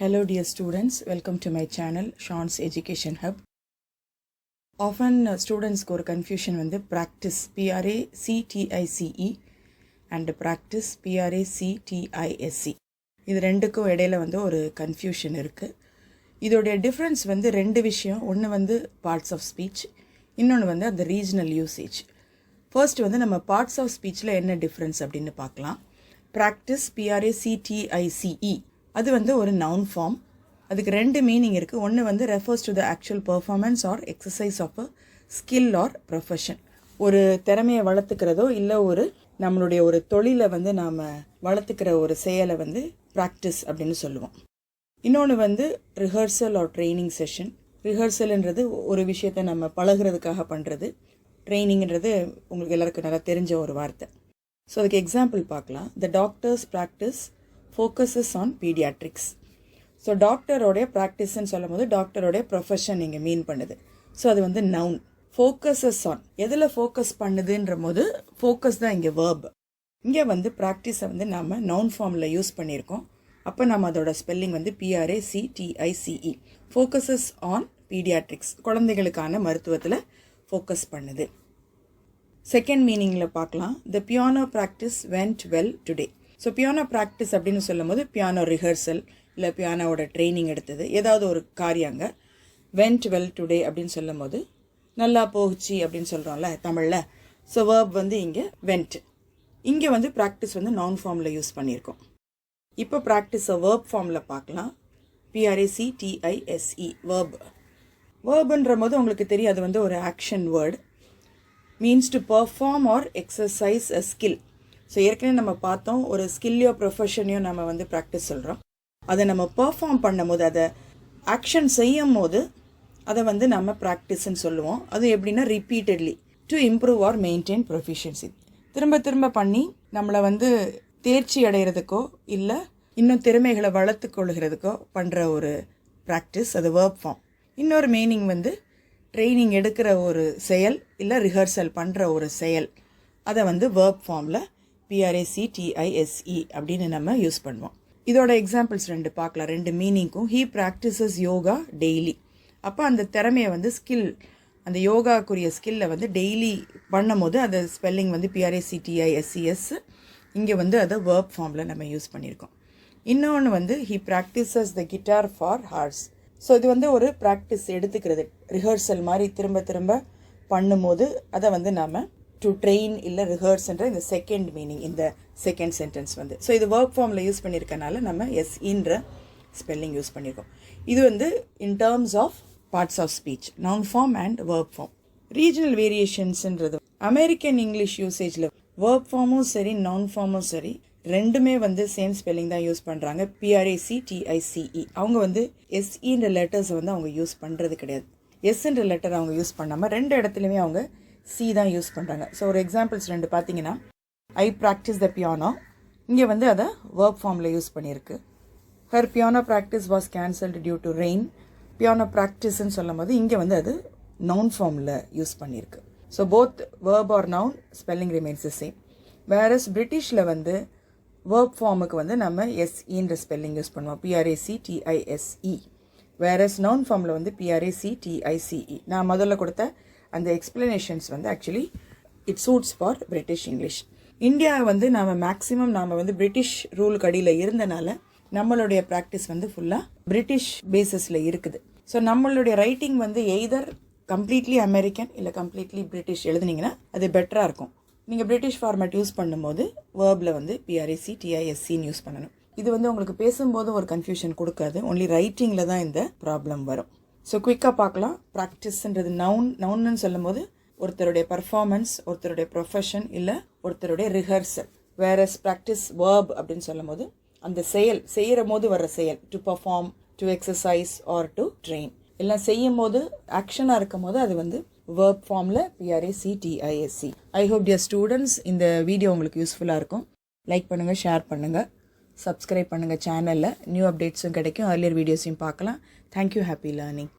Hello dear students, welcome to my channel Sean's Education Hub. Often students go confusion வந்து practice PRACTICE and practice PRACTISE. இது ரெண்டுக்கும் இடையில வந்து ஒரு confusion இருக்கு. இதோட difference வந்து ரெண்டு விஷயம். ஒன்று வந்து parts of speech, இன்னொன்று வந்து அந்த regional usage. First வந்து நம்ம parts of speechல என்ன difference அப்படின்னு பார்க்கலாம். Practice PRACTICE அது வந்து ஒரு noun form. அதுக்கு ரெண்டு மீனிங் இருக்குது. ஒன்று வந்து refers to the actual performance or exercise of a skill or profession. ஒரு திறமையை வளர்த்துக்கிறதோ இல்லை நம்மளுடைய ஒரு தொழிலை வந்து நாம் வளர்த்துக்கிற ஒரு செயலை வந்து ப்ராக்டிஸ் அப்படின்னு சொல்லுவோம். இன்னொன்று வந்து ரிஹர்சல் ஆர் ட்ரைனிங் செஷன். ரிஹர்சல்ன்றது ஒரு விஷயத்தை நம்ம பழகிறதுக்காக பண்ணுறது. ட்ரைனிங்கிறது உங்களுக்கு எல்லாருக்கும் நல்லா தெரிஞ்ச ஒரு வார்த்தை. ஸோ அதுக்கு எக்ஸாம்பிள் பார்க்கலாம். The doctor's practice focuses on paediatrics. So டாக்டரோடைய ப்ராக்டிஸ்ன்னு சொல்லும் போது டாக்டரோடைய ப்ரொஃபஷன் இங்கே மீன் பண்ணுது. ஸோ அது வந்து நவுன். ஃபோக்கஸஸ் ஆன் எதில் ஃபோக்கஸ் பண்ணுதுன்ற போது ஃபோக்கஸ் தான் இங்கே வேர்ப். இங்கே வந்து ப்ராக்டிஸை வந்து நாம் நவுன் ஃபார்மில் யூஸ் பண்ணியிருக்கோம். அப்போ நம்ம அதோட ஸ்பெல்லிங் வந்து PRACTICE. ஃபோக்கஸஸ் ஆன் பீடியாட்ரிக்ஸ், குழந்தைகளுக்கான மருத்துவத்தில் ஃபோக்கஸ் பண்ணுது. செகண்ட் மீனிங்கில் பார்க்கலாம். த piano practice vent well today. So piano practice அப்படின்னு சொல்லும் போது பியானோ ரிஹர்சல் இல்லை பியானோவோட ட்ரைனிங் எடுத்தது ஏதாவது ஒரு காரியங்க. வென்ட் வெல் டுடே அப்படின்னு சொல்லும் போது நல்லா போகுச்சு அப்படின்னு சொல்கிறோம்ல தமிழில். ஸோ வேர்ப் வந்து இங்கே வென்ட். இங்கே வந்து ப்ராக்டிஸ் வந்து நவுன் ஃபார்மில் யூஸ் பண்ணியிருக்கோம். இப்போ ப்ராக்டிஸை வேர்ப் ஃபார்மில் பார்க்கலாம். PRACTISE verb. வேர்புன்ற போது உங்களுக்கு தெரியும் அது வந்து ஒரு action word. Means to perform or exercise a skill. So ஏற்கனவே நம்ம பார்த்தோம், ஒரு ஸ்கில்லையோ ப்ரொஃபஷனையோ நம்ம வந்து ப்ராக்டிஸ் சொல்கிறோம். அதை நம்ம பர்ஃபார்ம் பண்ணும் போது, அதை ஆக்ஷன் செய்யும் போது அதை வந்து நம்ம ப்ராக்டிஸ்ன்னு சொல்லுவோம். அது எப்படின்னா repeatedly to improve or maintain proficiency. திரும்ப திரும்ப பண்ணி நம்மளை வந்து தேர்ச்சி அடைகிறதுக்கோ இல்லை இன்னும் திறமைகளை வளர்த்து கொள்கிறதுக்கோ பண்ணுற ஒரு ப்ராக்டிஸ், அது வேர்ப் ஃபார்ம். இன்னொரு மீனிங் வந்து ட்ரைனிங் எடுக்கிற ஒரு செயல் இல்லை ரிஹர்சல் பண்ணுற ஒரு செயல், அதை வந்து வேர்ப் ஃபார்மில் PRACTISE அப்படின்னு நம்ம யூஸ் பண்ணுவோம். இதோட எக்ஸாம்பிள்ஸ் ரெண்டு பார்க்கலாம். ரெண்டு மீனிங்க்கும். He practises yoga daily. அப்போ அந்த திறமையை வந்து ஸ்கில், அந்த யோகாக்குரிய ஸ்கில்லை வந்து டெய்லி பண்ணும் போது அது ஸ்பெல்லிங் வந்து PRACTISES. இங்கே வந்து அதை வேர்ப் ஃபார்மில் நம்ம யூஸ் பண்ணியிருக்கோம். இன்னொன்று வந்து he practises the guitar for hours. So இது வந்து ஒரு ப்ராக்டிஸ் எடுத்துக்கிறது, ரிஹர்சல் மாதிரி திரும்ப திரும்ப பண்ணும்போது அதை வந்து நாம் டு ட்ரெயின் இல்லை ரிஹர்ஸ்ன்ற இந்த செகண்ட் மீனிங் இந்த செகண்ட் சென்டென்ஸ் வந்து. ஸோ இது வேர்ப் ஃபார்மில் யூஸ் பண்ணியிருக்கனால நம்ம SEன்ற ஸ்பெல்லிங் யூஸ் பண்ணியிருக்கோம். இது வந்து in terms of parts of speech, noun form and verb form. Regional வேரியேஷன்ஸ்ன்றது அமெரிக்கன் இங்கிலீஷ் யூசேஜில் வேர்ப் ஃபார்மும் சரி நவுன் ஃபார்மும் சரி ரெண்டுமே வந்து சேம் ஸ்பெல்லிங் தான் யூஸ் பண்ணுறாங்க. PRACTICE. அவங்க வந்து SEன்ற லெட்டர்ஸை வந்து அவங்க யூஸ் பண்ணுறது கிடையாது. எஸ்ன்ற லெட்டர் அவங்க யூஸ் பண்ணாமல் ரெண்டு இடத்துலையுமே அவங்க C தான் யூஸ் பண்ணுறாங்க. ஸோ ஒரு எக்ஸாம்பிள்ஸ் ரெண்டு பார்த்தீங்கன்னா, ஐ ப்ராக்டிஸ் த பியானோ, இங்கே வந்து அதை வேர்ப் ஃபார்மில் யூஸ் பண்ணியிருக்கு. Her piano practice was cancelled due to rain. Piano ப்ராக்டிஸ்ன்னு சொல்லும் போது இங்கே வந்து அது நவுன் ஃபார்மில் யூஸ் பண்ணியிருக்கு. So both verb or noun spelling remains the same. Whereas பிரிட்டிஷில் வந்து வேர்ப் ஃபார்முக்கு வந்து நம்ம SEன்ற ஸ்பெல்லிங் யூஸ் பண்ணுவோம், PRACTISE. வேறஸ் நவுன் ஃபார்மில் வந்து PRACTICE. நான் முதல்ல கொடுத்த அந்த எக்ஸ்பிளனேஷன்ஸ் வந்து actually it suits for British English. India வந்து நாம் மேக்ஸிமம் நாம் வந்து பிரிட்டிஷ் ரூலுக்கு அடியில் இருந்தனால நம்மளுடைய ப்ராக்டிஸ் வந்து ஃபுல்லாக பிரிட்டிஷ் பேசிஸில் இருக்குது. ஸோ நம்மளுடைய ரைட்டிங் வந்து எய்தர் கம்ப்ளீட்லி அமெரிக்கன் இல்லை கம்ப்ளீட்லி பிரிட்டிஷ் எழுதுனீங்கன்னா அது பெட்டராக இருக்கும். நீங்கள் பிரிட்டிஷ் ஃபார்மேட் யூஸ் பண்ணும்போது வேர்பில் வந்து PRACTISEன்னு யூஸ் பண்ணணும். இது வந்து உங்களுக்கு பேசும்போது ஒரு கன்ஃபியூஷன் கொடுக்காது, ஒன்லி ரைட்டிங்கில் தான் இந்த ப்ராப்ளம் வரும். ஸோ குயிக்காக பார்க்கலாம். ப்ராக்டிஸ்ன்றது நவுன்னு சொல்லும் போது ஒருத்தருடைய பர்ஃபார்மன்ஸ், ஒருத்தருடைய ப்ரொஃபஷன் இல்லை ஒருத்தருடைய ரிஹர்சல். வேறஸ் ப்ராக்டிஸ் வேர்ப் அப்படின்னு சொல்லும் போது அந்த செயல் செய்கிற போது வர்ற செயல், to perform, to exercise R to train, எல்லாம் செய்யும் போது ஆக்ஷனாக இருக்கும் போது அது வந்து வேர்ப் ஃபார்மில் PRACTISE. I hope dear students இந்த வீடியோ உங்களுக்கு யூஸ்ஃபுல்லாக இருக்கும். லைக் பண்ணுங்கள், ஷேர் பண்ணுங்கள், சப்ஸ்கிரைப் பண்ணுங்கள். சேனலில் நியூ அப்டேட்ஸும் கிடைக்கும், earlier வீடியோஸையும் பார்க்கலாம். தேங்க்யூ. Happy learning.